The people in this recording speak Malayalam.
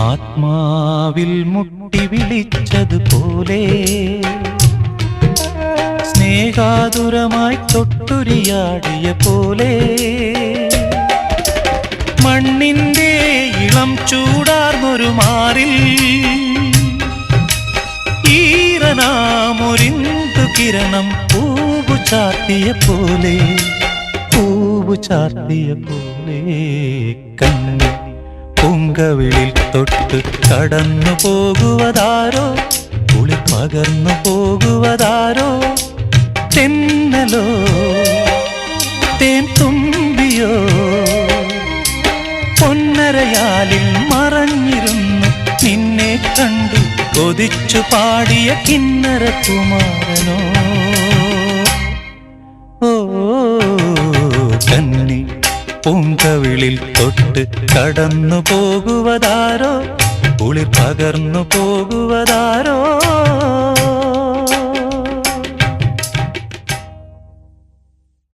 ആത്മാവിൽ മുട്ടി വിളിച്ചതുപോലെ സ്നേഹാതുരമായി തൊട്ടുരിയാടിയ പോലെ മണ്ണിന്റെ ഇളം ചൂടാർന്നൊരു മാറിൽ ഈറനാമൊരിന്തു കിരണം പൂവു ചാർത്തിയ പോലെ കണ്ണിൽ പൂങ്കവിളിൽ തൊട്ട് കടന്നു പോകുവതാരോ കുളിർ പകർന്നു പോകുവതാരോ തെന്നലോ തേൻ തുമ്പിയോ പൊന്നരയാലിൽ മറഞ്ഞിരുന്നു നിന്നെ കണ്ടു കൊതിച്ചു പാടിയ കിന്നര കുമാരനോ കന്നി പൂങ്കവിളിൽ തൊട്ട് കടന്നു പോകുവതാരോ കുളിർ പകർന്നു പോകുവതാരോ